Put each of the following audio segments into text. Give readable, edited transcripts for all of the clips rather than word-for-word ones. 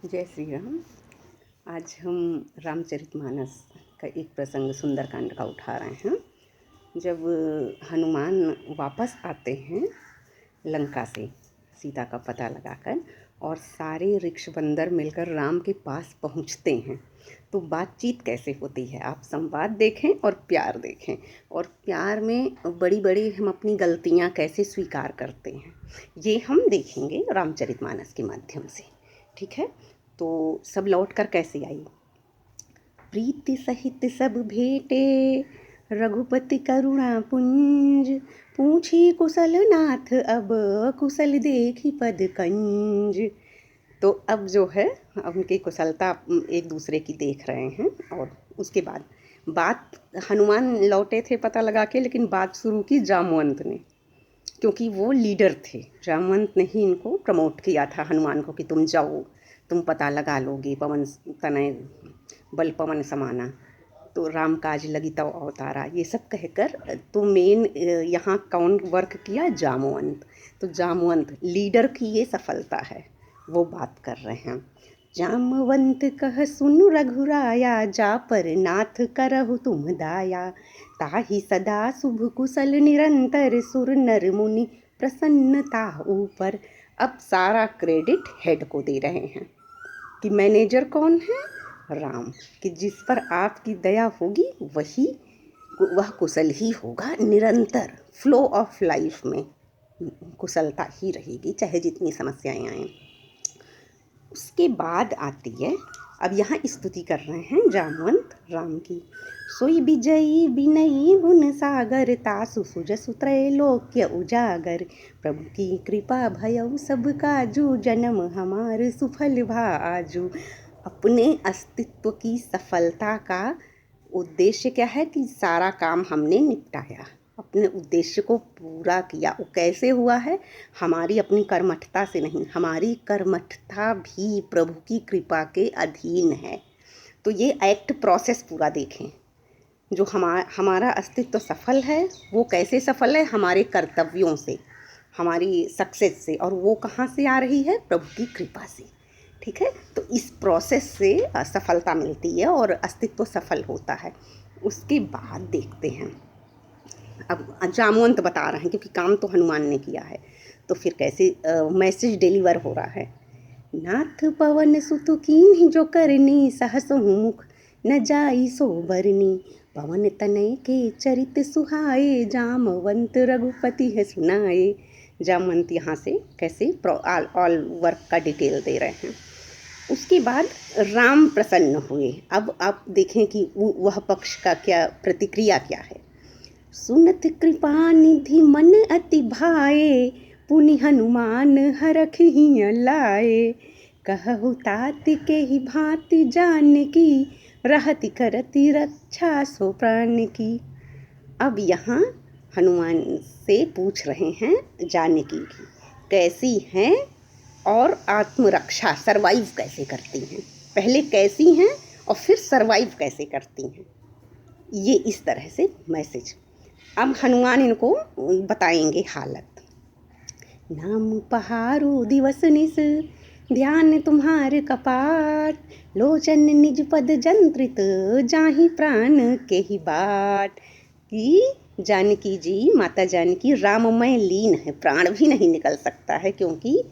जय श्री राम। आज हम रामचरितमानस का एक प्रसंग सुंदरकांड का उठा रहे हैं। जब हनुमान वापस आते हैं लंका से सीता का पता लगाकर और सारे ऋक्षबंदर मिलकर राम के पास पहुंचते हैं, तो बातचीत कैसे होती है आप संवाद देखें और प्यार देखें। और प्यार में बड़ी बड़ी हम अपनी गलतियां कैसे स्वीकार करते हैं, ये हम देखेंगे रामचरितमानस के माध्यम से। ठीक है, तो सब लौट कर कैसे आई। प्रीति सहित सब भेटे रघुपति करुणा पुंज, पूछी कुशल नाथ अब कुशल देखी पद कंज। तो अब जो है उनकी कुशलता एक दूसरे की देख रहे हैं। और उसके बाद बात हनुमान लौटे थे पता लगा के, लेकिन बात शुरू की जामवंत ने, क्योंकि वो लीडर थे। जामवंत ने ही इनको प्रमोट किया था हनुमान को कि तुम जाओ, तुम पता लगा लोगे, पवन तनय बल पवन समाना, तो राम काज लगी तव अवतारा, ये सब कहकर तो मेन यहाँ कौन वर्क किया, जामवंत। तो जामवंत लीडर की ये सफलता है, वो बात कर रहे हैं। जामवंत कह सुन रघुराया, जा पर नाथ करहु तुम दाया, ताहि सदा शुभ कुशल निरंतर, सुर नर मुनि प्रसन्नता ऊपर। अब सारा क्रेडिट हेड को दे रहे हैं कि मैनेजर कौन है, राम, कि जिस पर आपकी दया होगी वह कुशल ही होगा। निरंतर फ्लो ऑफ लाइफ में कुशलता ही रहेगी, चाहे जितनी समस्याएं आएं। उसके बाद आती है, अब यहाँ स्तुति कर रहे हैं जामवंत राम की। सोई विजयी विनयी गुण सागर, तासु सुजसु त्रैलोक्य उजागर, प्रभु की कृपा भयउ सब काजू, जन्म हमार सुफल भाजू। अपने अस्तित्व की सफलता का उद्देश्य क्या है कि सारा काम हमने निपटाया, अपने उद्देश्य को पूरा किया। वो कैसे हुआ है, हमारी अपनी कर्मठता से नहीं, हमारी कर्मठता भी प्रभु की कृपा के अधीन है। तो ये एक्ट प्रोसेस पूरा देखें। जो हमारा अस्तित्व सफल है, वो कैसे सफल है, हमारे कर्तव्यों से, हमारी सक्सेस से, और वो कहाँ से आ रही है, प्रभु की कृपा से। ठीक है, तो इस प्रोसेस से सफलता मिलती है और अस्तित्व सफल होता है। उसके बाद देखते हैं, अब जामवंत बता रहे हैं क्योंकि काम तो हनुमान ने किया है, तो फिर कैसे मैसेज डिलीवर हो रहा है। नाथ पवन सुत कीन्हि जो करनी, सहस मुख न जाई सो बरनी, पवन तनय के चरित सुहाए, जामवंत रघुपति है सुनाए। जामवंत यहाँ से कैसे ऑल वर्क का डिटेल दे रहे हैं। उसके बाद राम प्रसन्न हुए। अब आप देखें कि वह पक्ष का क्या प्रतिक्रिया क्या है। सुनत कृपा निधि मन अति भाए, पुनि हनुमान हरख ही लाए, कहु तात के ही भांति जानकी, रहति करति रक्षा सो प्राण की। अब यहाँ हनुमान से पूछ रहे हैं जानकी की कैसी हैं और आत्मरक्षा सरवाइव कैसे करती हैं। पहले कैसी हैं और फिर सरवाइव कैसे करती हैं, ये इस तरह से मैसेज। अब हनुमान इनको बताएंगे हालत। नाम पहारो दिवस निस, ध्यान तुम्हारे कपाट, लोचन निज पद जंत्रित, जाहि प्राण के ही बाट। कि जानकी जी, माता जानकी राममय लीन है, प्राण भी नहीं निकल सकता है, क्योंकि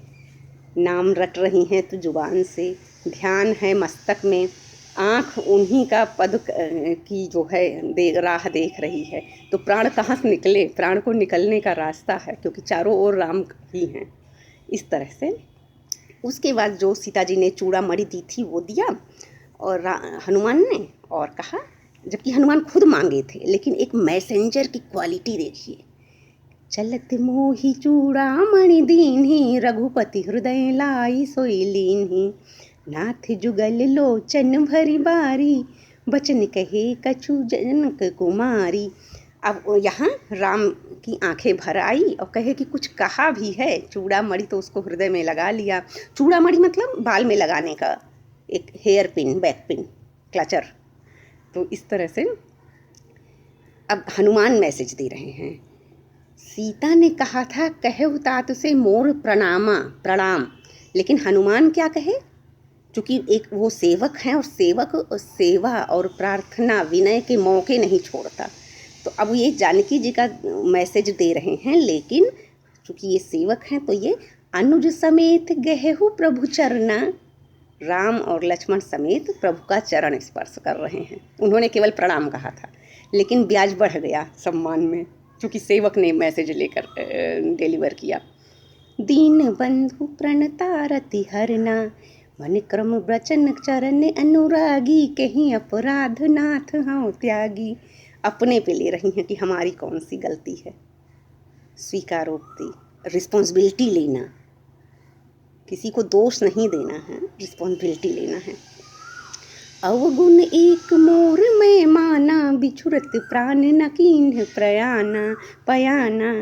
नाम रट रही हैं तो जुबान से, ध्यान है मस्तक में, आँख उन्हीं का पद की जो है राह देख रही है, तो प्राण कहाँ से निकले, प्राण को निकलने का रास्ता है, क्योंकि चारों ओर राम ही हैं। इस तरह से उसके बाद जो सीता जी ने चूड़ा मणि दी थी वो दिया और हनुमान ने, और कहा, जबकि हनुमान खुद मांगे थे, लेकिन एक मैसेंजर की क्वालिटी देखिए। चलत मोहि चूड़ामणि दीन्हि, रघुपति हृदय लाई सोई लीन्हि, नाथ जुगल लोचन भरी बारी, बचन कहे कछु जनक कुमारी। अब यहाँ राम की आंखें भर आई और कहे कि कुछ कहा भी है, चूड़ामणि तो उसको हृदय में लगा लिया। चूड़ामणि मतलब बाल में लगाने का एक hair pin, back pin, clutcher. तो इस तरह से अब हनुमान मैसेज दे रहे हैं। सीता ने कहा था कहे तात से मोर प्रणाम, लेकिन हनुमान क्या कहे, क्योंकि एक वो सेवक हैं और सेवक सेवा और प्रार्थना विनय के मौके नहीं छोड़ता। तो अब ये जानकी जी का मैसेज दे रहे हैं, लेकिन चूँकि ये सेवक हैं तो ये अनुज समेत गहेहु प्रभु चरना, राम और लक्ष्मण समेत प्रभु का चरण स्पर्श कर रहे हैं। उन्होंने केवल प्रणाम कहा था, लेकिन ब्याज बढ़ गया सम्मान में, क्योंकि सेवक ने मैसेज लेकर डिलीवर किया। दीन बंधु प्रणतारति हरना, मन क्रम वचन चरण अनुरागी, कहीं अपराध नाथ हाँ त्यागी। अपने पे ले रही हैं कि हमारी कौन सी गलती है। स्वीकारोक्ति, रिस्पॉन्सिबिलिटी लेना, किसी को दोष नहीं देना है, रिस्पॉन्सिबिलिटी लेना है। अवगुण एक मोर में माना, बिछुरत प्राण न कीन्ह प्रयाना पयाना,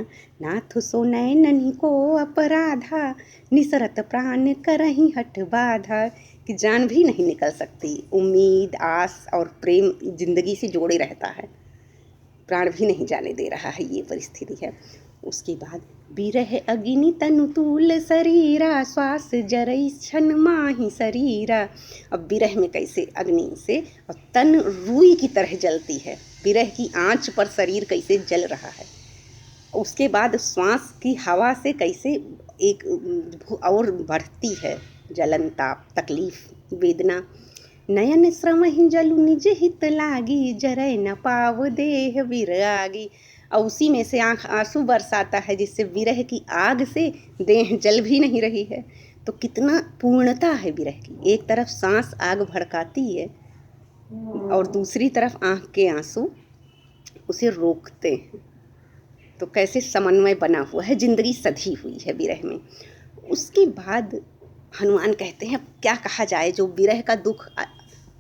नाथ सो नैनन को अपराधा, निसरत प्राण करही हठ बाधा। कि जान भी नहीं निकल सकती, उम्मीद आस और प्रेम जिंदगी से जोड़े रहता है, प्राण भी नहीं जाने दे रहा है, ये परिस्थिति है। उसके बाद बिरह अग्नि तनु तूल शरीरा, श्वास जरई छन माही शरीरा। अब विरह में कैसे अग्नि से और तन रुई की तरह जलती है, विरह की आंच पर शरीर कैसे जल रहा है। उसके बाद श्वास की हवा से कैसे एक और बढ़ती है जलन, ताप, तकलीफ, वेदना। नयन श्रम ही जलु निज हित लागी, जरै न पाव देह विरागी। और उसी में से आँख आंसू बरसाता है, जिससे विरह की आग से देह जल भी नहीं रही है। तो कितना पूर्णता है विरह की। एक तरफ सांस आग भड़काती है और दूसरी तरफ आँख के आंसू उसे रोकते हैं। तो कैसे समन्वय बना हुआ है, जिंदगी सधी हुई है विरह में। उसके बाद हनुमान कहते हैं, क्या कहा जाए, जो विरह का दुख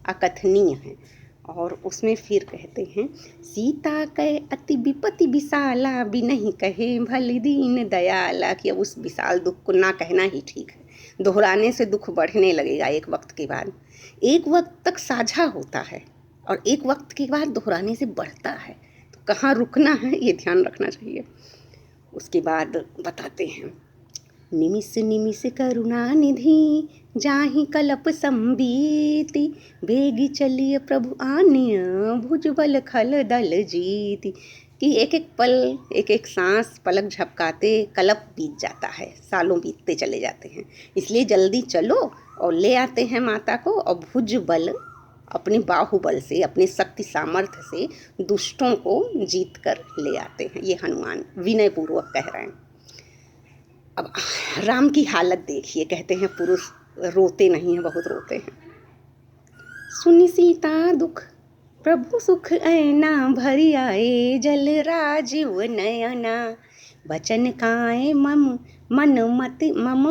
अकथनीय है। और उसमें फिर कहते हैं, सीता कहे अति विपत्ति विशाला, बिनहि कहे भली दीन दयाला। कि अब उस विशाल दुख को ना कहना ही ठीक है, दोहराने से दुख बढ़ने लगेगा एक वक्त के बाद। एक वक्त तक साझा होता है और एक वक्त के बाद दोहराने से बढ़ता है, तो कहाँ रुकना है ये ध्यान रखना चाहिए। उसके बाद बताते हैं, निमिष निमिष करुणा निधि, जाहि कलप संबीति, बेगी चलिए प्रभु आन्य, भुजबल खल दल जीति। कि एक एक पल, एक एक सांस पलक झपकाते कलप बीत जाता है, सालों बीतते चले जाते हैं। इसलिए जल्दी चलो और ले आते हैं माता को, और भुजबल अपने बाहुबल से, अपने शक्ति सामर्थ्य से दुष्टों को जीत कर ले आते हैं। ये हनुमान विनय पूर्वक कह रहे हैं। अब राम की हालत देखिए, कहते हैं पुरुष रोते नहीं हैं, बहुत रोते हैं। सुनि सीता दुख प्रभु सुख ऐना, भरी आए जल राजीव नयना। बचन काए मम मन मत मम,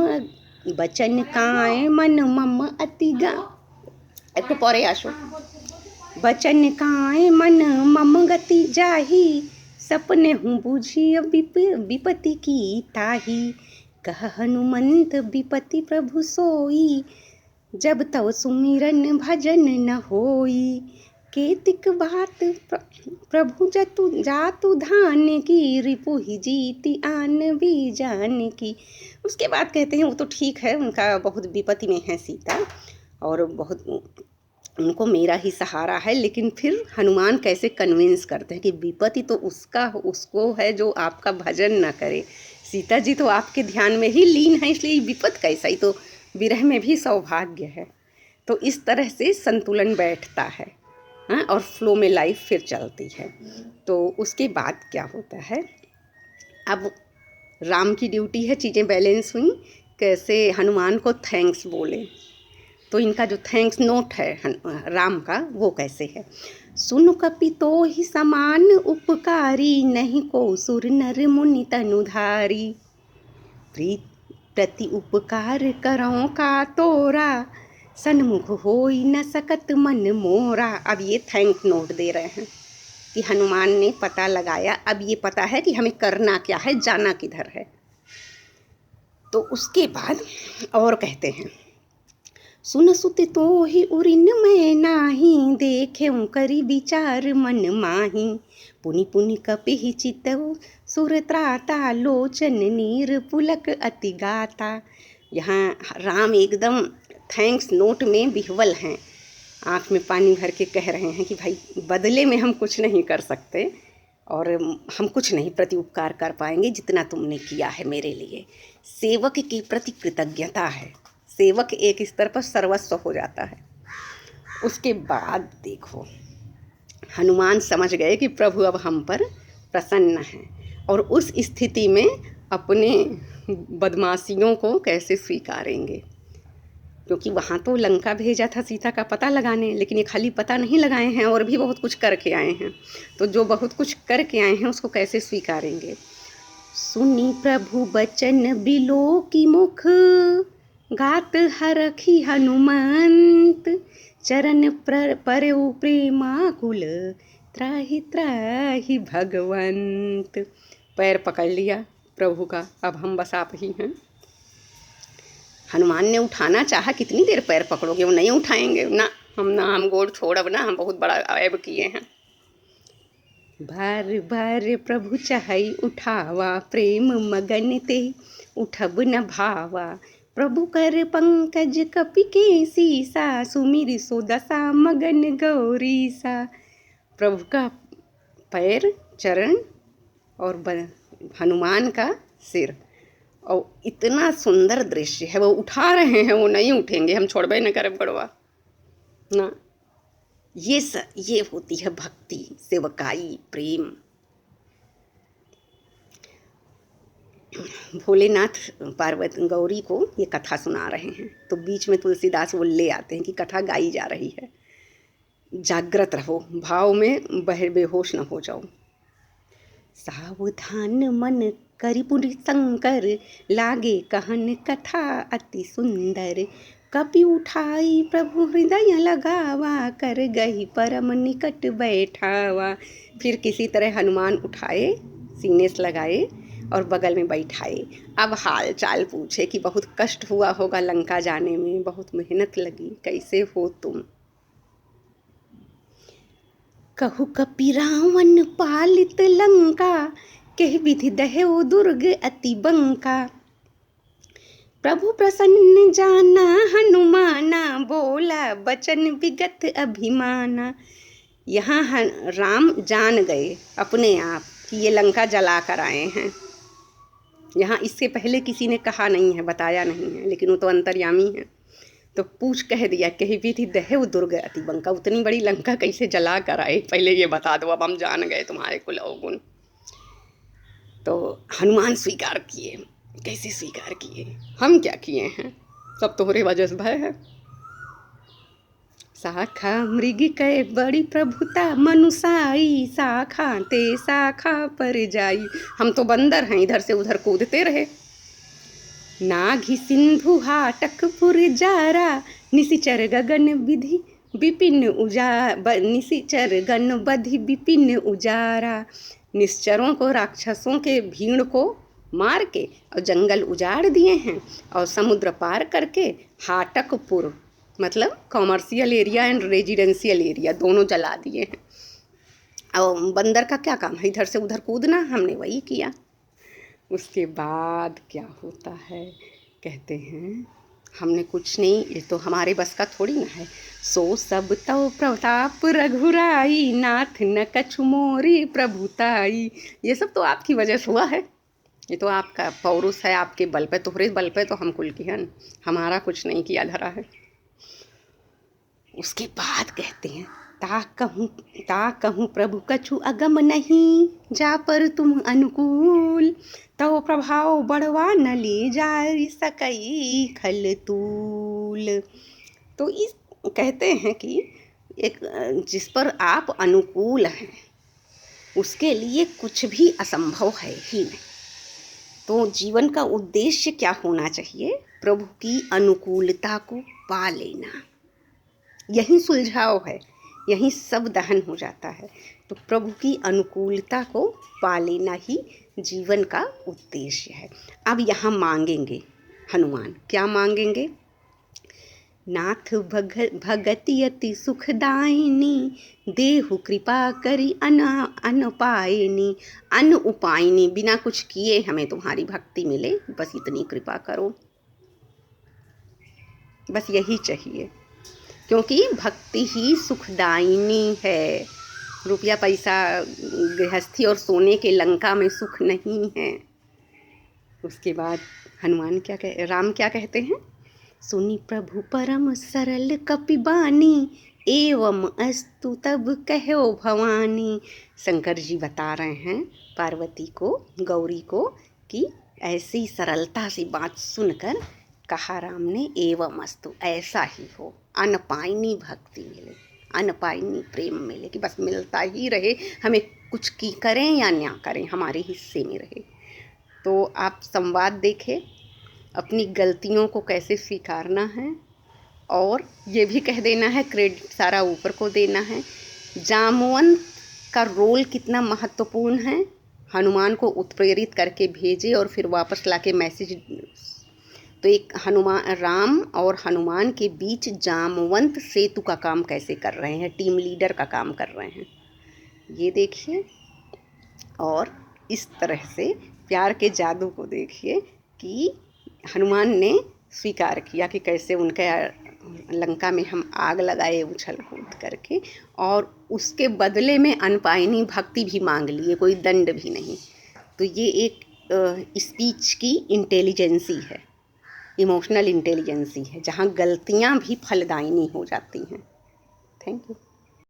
बचन काए मन मम अति गा, एक परे आशो। बचन काए मन मम गति जाही, सपने हूँ बुझी विपत्ति की ताही। कह हनुमंत विपति प्रभु सोई, जब तव सुमिरन भजन न होई। केतिक बात प्रभु जतु जातु धान की, रिपु ही जीति आन भी जान की। उसके बाद कहते हैं, वो तो ठीक है, उनका बहुत विपत्ति में है सीता और बहुत उनको मेरा ही सहारा है, लेकिन फिर हनुमान कैसे कन्विंस करते हैं कि विपत्ति तो उसको है जो आपका भजन ना करे। सीता जी तो आपके ध्यान में ही लीन है, इसलिए विपत्ति कैसा ही, तो विरह में भी सौभाग्य है। तो इस तरह से संतुलन बैठता है, हाँ, और फ्लो में लाइफ फिर चलती है। तो उसके बाद क्या होता है, अब राम की ड्यूटी है, चीज़ें बैलेंस हुई, कैसे हनुमान को थैंक्स बोले। तो इनका जो थैंक्स नोट है राम का, वो कैसे है। सुन कपि तो ही समान उपकारी, नहीं को सुर नर मुनि तनुधारी। प्रति उपकार करो का तोरा, सन्मुख होई न सकत मन मोरा। अब ये थैंक नोट दे रहे हैं कि हनुमान ने पता लगाया, अब ये पता है कि हमें करना क्या है, जाना किधर है। तो उसके बाद और कहते हैं, सुन सुत तो ही उरिन में नाही, देखे करी विचार मन माही। पुनि पुनि कपि चितव सुर त्राता, लोचन नीर पुलक अति गाता। यहाँ राम एकदम थैंक्स नोट में विह्वल हैं, आँख में पानी भर के कह रहे हैं कि भाई बदले में हम कुछ नहीं कर सकते और हम कुछ नहीं प्रति उपकार कर पाएंगे जितना तुमने किया है मेरे लिए। सेवक के प्रति कृतज्ञता है, सेवक एक स्तर पर सर्वस्व हो जाता है। उसके बाद देखो हनुमान समझ गए कि प्रभु अब हम पर प्रसन्न हैं और उस स्थिति में अपने बदमाशियों को कैसे स्वीकारेंगे, क्योंकि वहाँ तो लंका भेजा था सीता का पता लगाने, लेकिन ये खाली पता नहीं लगाए हैं और भी बहुत कुछ करके आए हैं। तो जो बहुत कुछ करके आए हैं उसको कैसे स्वीकारेंगे। सुनी प्रभु बचन बिलो की मुख, गात हरखी हनुमंत, चरण परउ प्रेमाकुल, त्राहि त्राहि भगवंत। पैर पकड़ लिया प्रभु का, अब हम बस आप ही हैं। हनुमान ने उठाना चाहा, कितनी देर पैर पकड़ोगे, वो नहीं उठाएंगे ना, हम गोड़ छोड़ब ना, हम बहुत बड़ा ऐब किए हैं। बार बार प्रभु चाहई उठावा, प्रेम मगन ते उठब न भावा, प्रभु कर पंकज कपि के सीसा, सुमिर सो दशा मगन गौरीसा। प्रभु का पैर, चरण और हनुमान का सिर, और इतना सुंदर दृश्य है। वो उठा रहे हैं, वो नहीं उठेंगे, हम छोड़बे न करे बड़वा ना। ये होती है भक्ति, सेवकाई, प्रेम। भोलेनाथ पार्वती गौरी को ये कथा सुना रहे हैं, तो बीच में तुलसीदास वो ले आते हैं कि कथा गाई जा रही है, जागृत रहो, भाव में बेहोश न हो जाओ। सावधान मन करिपुर शंकर, लागे कहन कथा अति सुंदर, कपि उठाई प्रभु हृदय लगावा, कर गही परम निकट बैठावा। फिर किसी तरह हनुमान उठाए, सीने से लगाए और बगल में बैठाए। अब हाल चाल पूछे कि बहुत कष्ट हुआ होगा लंका जाने में, बहुत मेहनत लगी, कैसे हो तुम। कहु कपि रावण पालित लंका, कह विधि दहेउ दुर्ग अति बंका, प्रभु प्रसन्न जाना हनुमाना, बोला बचन विगत अभिमाना। यहाँ राम जान गए अपने आप कि ये लंका जला कर आए हैं। यहाँ इससे पहले किसी ने कहा नहीं है, बताया नहीं है, लेकिन वो तो अंतर्यामी है, तो पूछ कह दिया कही विधि दहेउ दुर्ग अति बंका। उतनी बड़ी लंका कैसे जला कर आए, पहले ये बता दो, अब हम जान गए तुम्हारे कुल अवगुण। तो हनुमान स्वीकार किए। कैसे स्वीकार किए, हम क्या किए हैं, सब तुम्हारे वजह से भय है। शाखा मृग कै बड़ी प्रभुता, मनुसाई शाखा ते शाखा पर जाई। हम तो बंदर हैं, इधर से उधर कूदते रहे। नाघि सिंधु हाटक पुर जारा, निशिचर गगन विधि विपिन उजारा, निशिचर गण बधि विपिन उजारा। निश्चरों को, राक्षसों के भीड़ को मार के और जंगल उजाड़ दिए हैं, और समुद्र पार करके हाटकपुर मतलब commercial area and residential area दोनों जला दिए हैं। और बंदर का क्या काम है, इधर से उधर कूदना, हमने वही किया। उसके बाद क्या होता है, कहते हैं हमने कुछ नहीं, ये तो हमारे बस का थोड़ी ना है। सो सब तो प्रताप रघुराई, नाथ न कछु मोरी प्रभुताई। ये सब तो आपकी वजह से हुआ है, ये तो आपका पौरुष है, आपके बल पे, तोहरे बल पे तो हम कुल की हन, हमारा कुछ नहीं किया धरा है। उसके बाद कहते हैं ता कहूँ प्रभु कछु अगम नहीं, जा पर तुम अनुकूल, तो प्रभाव बढ़वा न ले जा सकई खलतूल। तो इस कहते हैं कि एक जिस पर आप अनुकूल हैं उसके लिए कुछ भी असंभव है ही नहीं। तो जीवन का उद्देश्य क्या होना चाहिए, प्रभु की अनुकूलता को पा लेना, यही सुलझाव है, यही सब दहन हो जाता है। तो प्रभु की अनुकूलता को पा लेना ही जीवन का उद्देश्य है। अब यहाँ मांगेंगे हनुमान, क्या मांगेंगे, नाथ भगति अति सुखदायिनी, देहु कृपा करी अन पायनी। अन उपायनी, बिना कुछ किए हमें तुम्हारी भक्ति मिले, बस इतनी कृपा करो। बस यही चाहिए, क्योंकि भक्ति ही सुखदायिनी है। रुपया पैसा, गृहस्थी और सोने के लंका में सुख नहीं है। उसके बाद हनुमान राम क्या कहते हैं? सुनी प्रभु परम सरल कपिबानी, एवं अस्तु तब कहो भवानी। शंकर जी बता रहे हैं पार्वती को, गौरी को, कि ऐसी सरलता से बात सुनकर कहा राम ने, एवं अस्तु, ऐसा ही हो, अनपायनी भक्ति मिले, अनपायनी प्रेम मिले, कि बस मिलता ही रहे, हमें कुछ की करें या ना करें, हमारे हिस्से में रहे। तो आप संवाद देखें, अपनी गलतियों को कैसे स्वीकारना है, और ये भी कह देना है, क्रेडिट सारा ऊपर को देना है। जामवंत का रोल कितना महत्वपूर्ण है, हनुमान को उत्प्रेरित करके भेजे और फिर वापस लाके मैसेज। तो एक राम और हनुमान के बीच जामवंत सेतु का काम कैसे कर रहे हैं, टीम लीडर का काम कर रहे हैं, ये देखिए। और इस तरह से प्यार के जादू को देखिए कि हनुमान ने स्वीकार किया कि कैसे उनके लंका में हम आग लगाए उछल कूद करके, और उसके बदले में अनपायनी भक्ति भी मांग लिए, कोई दंड भी नहीं। तो ये एक स्पीच की इंटेलिजेंसी है, इमोशनल इंटेलिजेंसी है, जहाँ गलतियाँ भी फलदायिनी हो जाती हैं। Thank you.